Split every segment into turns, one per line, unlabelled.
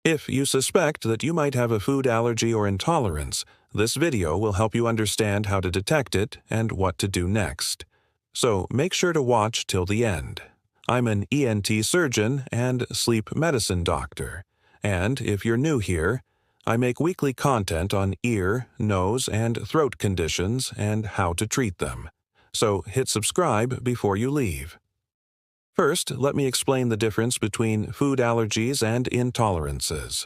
If you suspect that you might have a food allergy or intolerance, this video will help you understand how to detect it and what to do next. So make sure to watch till the end. I'm an ENT surgeon and sleep medicine doctor, and if you're new here, I make weekly content on ear, nose, and throat conditions and how to treat them. So hit subscribe before you leave. First, let me explain the difference between food allergies and intolerances.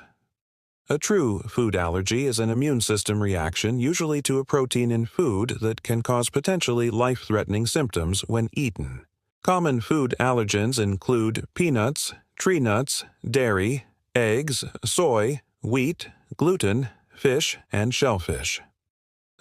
A true food allergy is an immune system reaction usually to a protein in food that can cause potentially life-threatening symptoms when eaten. Common food allergens include peanuts, tree nuts, dairy, eggs, soy, wheat, gluten, fish, and shellfish.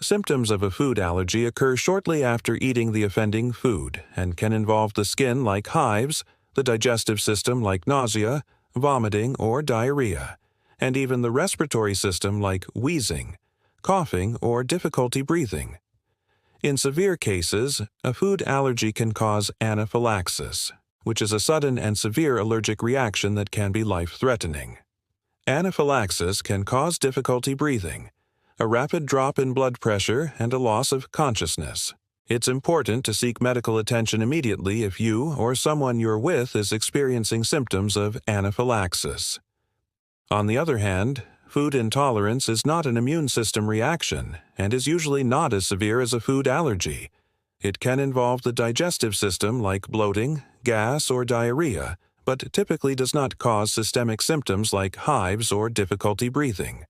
Symptoms of a food allergy occur shortly after eating the offending food and can involve the skin like hives, the digestive system like nausea, vomiting, or diarrhea, and even the respiratory system like wheezing, coughing, or difficulty breathing. In severe cases, a food allergy can cause anaphylaxis, which is a sudden and severe allergic reaction that can be life-threatening. Anaphylaxis can cause difficulty breathing, a rapid drop in blood pressure, and a loss of consciousness. It's important to seek medical attention immediately if you or someone you're with is experiencing symptoms of anaphylaxis. On the other hand, food intolerance is not an immune system reaction and is usually not as severe as a food allergy. It can involve the digestive system like bloating, gas, or diarrhea, but typically does not cause systemic symptoms like hives or difficulty breathing.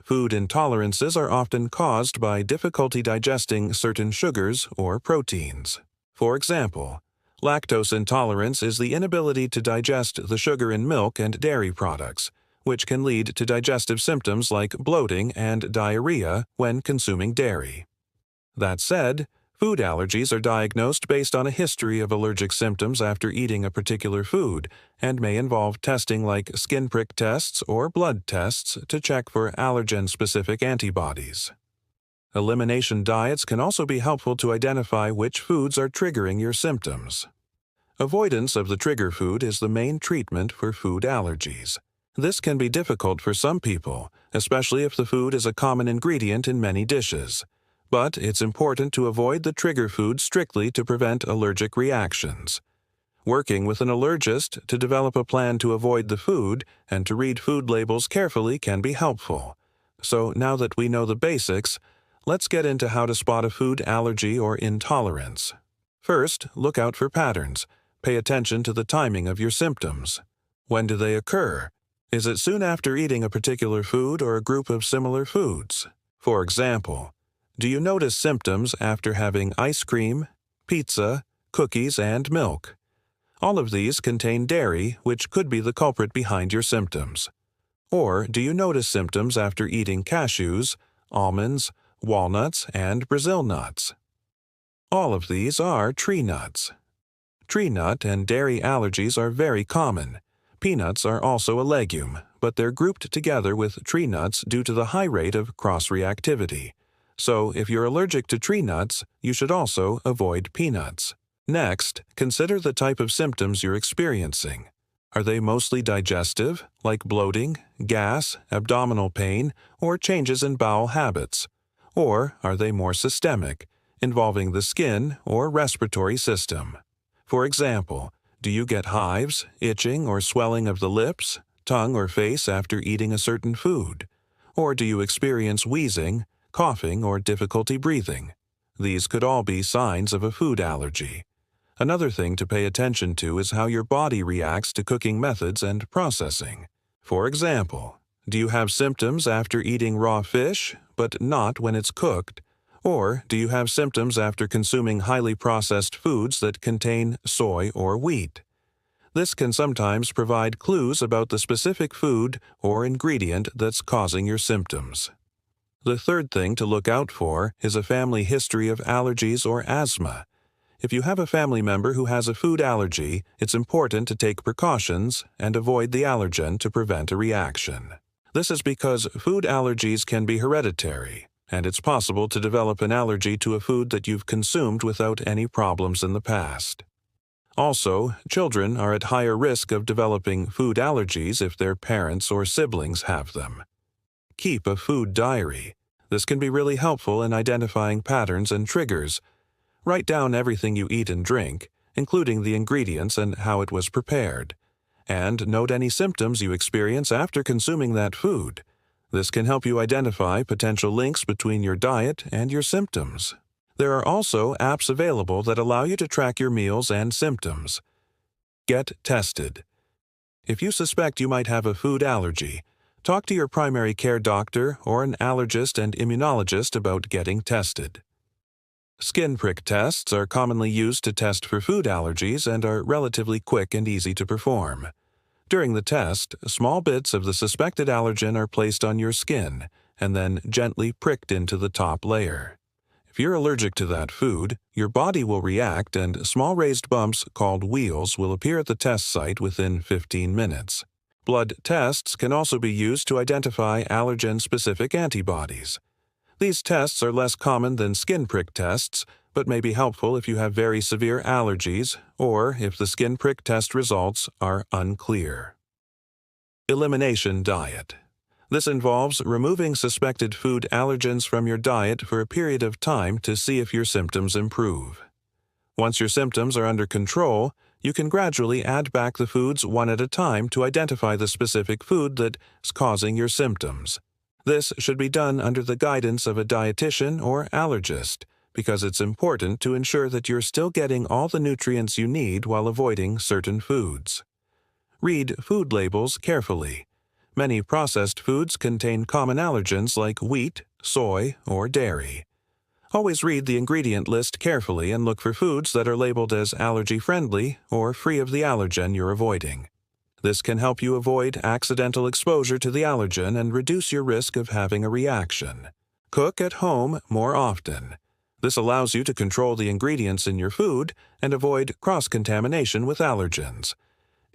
Food intolerances are often caused by difficulty digesting certain sugars or proteins. For example, lactose intolerance is the inability to digest the sugar in milk and dairy products, which can lead to digestive symptoms like bloating and diarrhea when consuming dairy. That said, food allergies are diagnosed based on a history of allergic symptoms after eating a particular food and may involve testing like skin prick tests or blood tests to check for allergen-specific antibodies. Elimination diets can also be helpful to identify which foods are triggering your symptoms. Avoidance of the trigger food is the main treatment for food allergies. This can be difficult for some people, especially if the food is a common ingredient in many dishes. But it's important to avoid the trigger food strictly to prevent allergic reactions. Working with an allergist to develop a plan to avoid the food and to read food labels carefully can be helpful. So now that we know the basics, let's get into how to spot a food allergy or intolerance. First, look out for patterns. Pay attention to the timing of your symptoms. When do they occur? Is it soon after eating a particular food or a group of similar foods? For example, do you notice symptoms after having ice cream, pizza, cookies, and milk? All of these contain dairy, which could be the culprit behind your symptoms. Or do you notice symptoms after eating cashews, almonds, walnuts, and Brazil nuts? All of these are tree nuts. Tree nut and dairy allergies are very common. Peanuts are also a legume, but they're grouped together with tree nuts due to the high rate of cross-reactivity. So, if you're allergic to tree nuts, you should also avoid peanuts. Next, consider the type of symptoms you're experiencing. Are they mostly digestive, like bloating, gas, abdominal pain, or changes in bowel habits? Or are they more systemic, involving the skin or respiratory system? For example, do you get hives, itching, or swelling of the lips, tongue, or face after eating a certain food? Or do you experience wheezing, coughing, or difficulty breathing? These could all be signs of a food allergy. Another thing to pay attention to is how your body reacts to cooking methods and processing. For example, do you have symptoms after eating raw fish, but not when it's cooked? Or do you have symptoms after consuming highly processed foods that contain soy or wheat? This can sometimes provide clues about the specific food or ingredient that's causing your symptoms. The third thing to look out for is a family history of allergies or asthma. If you have a family member who has a food allergy, it's important to take precautions and avoid the allergen to prevent a reaction. This is because food allergies can be hereditary, and it's possible to develop an allergy to a food that you've consumed without any problems in the past. Also, children are at higher risk of developing food allergies if their parents or siblings have them. Keep a food diary. This can be really helpful in identifying patterns and triggers. Write down everything you eat and drink, including the ingredients and how it was prepared. And note any symptoms you experience after consuming that food. This can help you identify potential links between your diet and your symptoms. There are also apps available that allow you to track your meals and symptoms. Get tested. If you suspect you might have a food allergy, talk to your primary care doctor or an allergist and immunologist about getting tested. Skin prick tests are commonly used to test for food allergies and are relatively quick and easy to perform. During the test, small bits of the suspected allergen are placed on your skin and then gently pricked into the top layer. If you're allergic to that food, your body will react and small raised bumps called wheals will appear at the test site within 15 minutes. Blood tests can also be used to identify allergen-specific antibodies. These tests are less common than skin prick tests, but may be helpful if you have very severe allergies or if the skin prick test results are unclear. Elimination diet. This involves removing suspected food allergens from your diet for a period of time to see if your symptoms improve. Once your symptoms are under control, you can gradually add back the foods one at a time to identify the specific food that is causing your symptoms. This should be done under the guidance of a dietitian or allergist, because it's important to ensure that you're still getting all the nutrients you need while avoiding certain foods. Read food labels carefully. Many processed foods contain common allergens like wheat, soy, or dairy. Always read the ingredient list carefully and look for foods that are labeled as allergy-friendly or free of the allergen you're avoiding. This can help you avoid accidental exposure to the allergen and reduce your risk of having a reaction. Cook at home more often. This allows you to control the ingredients in your food and avoid cross-contamination with allergens.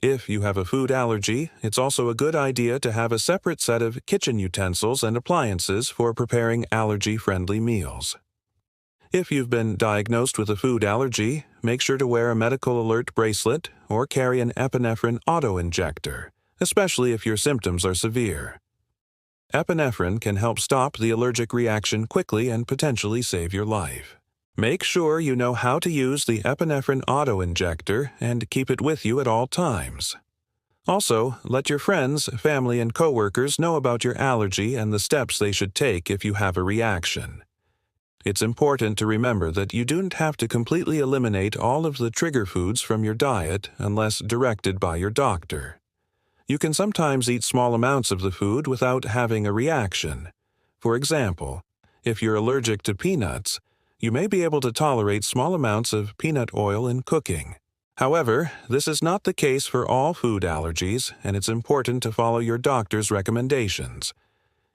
If you have a food allergy, it's also a good idea to have a separate set of kitchen utensils and appliances for preparing allergy-friendly meals. If you've been diagnosed with a food allergy, make sure to wear a medical alert bracelet or carry an epinephrine auto-injector, especially if your symptoms are severe. Epinephrine can help stop the allergic reaction quickly and potentially save your life. Make sure you know how to use the epinephrine auto-injector and keep it with you at all times. Also, let your friends, family, and coworkers know about your allergy and the steps they should take if you have a reaction. It's important to remember that you don't have to completely eliminate all of the trigger foods from your diet unless directed by your doctor. You can sometimes eat small amounts of the food without having a reaction. For example, if you're allergic to peanuts, you may be able to tolerate small amounts of peanut oil in cooking. However, this is not the case for all food allergies, and it's important to follow your doctor's recommendations.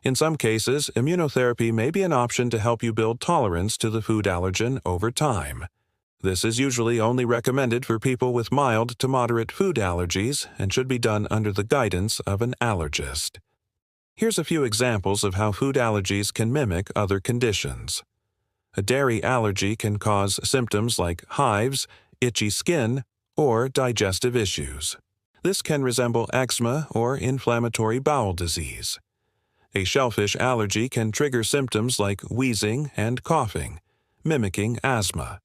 In some cases, immunotherapy may be an option to help you build tolerance to the food allergen over time. This is usually only recommended for people with mild to moderate food allergies and should be done under the guidance of an allergist. Here's a few examples of how food allergies can mimic other conditions. A dairy allergy can cause symptoms like hives, itchy skin, or digestive issues. This can resemble eczema or inflammatory bowel disease. A shellfish allergy can trigger symptoms like wheezing and coughing, mimicking asthma.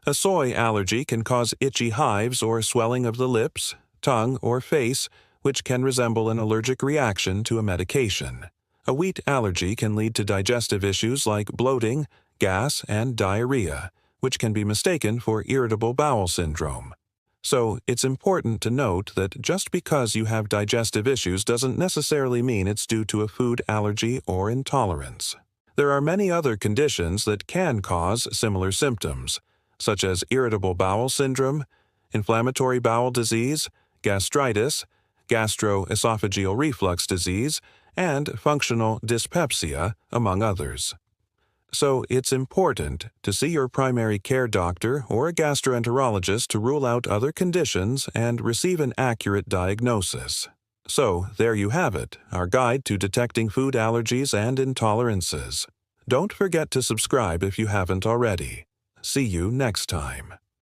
A soy allergy can cause itchy hives or swelling of the lips, tongue, or face, which can resemble an allergic reaction to a medication. A wheat allergy can lead to digestive issues like bloating, gas, and diarrhea, which can be mistaken for irritable bowel syndrome. So, it's important to note that just because you have digestive issues doesn't necessarily mean it's due to a food allergy or intolerance. There are many other conditions that can cause similar symptoms, such as irritable bowel syndrome, inflammatory bowel disease, gastritis, gastroesophageal reflux disease, and functional dyspepsia, among others. So it's important to see your primary care doctor or a gastroenterologist to rule out other conditions and receive an accurate diagnosis. So there you have it, our guide to detecting food allergies and intolerances. Don't forget to subscribe if you haven't already. See you next time.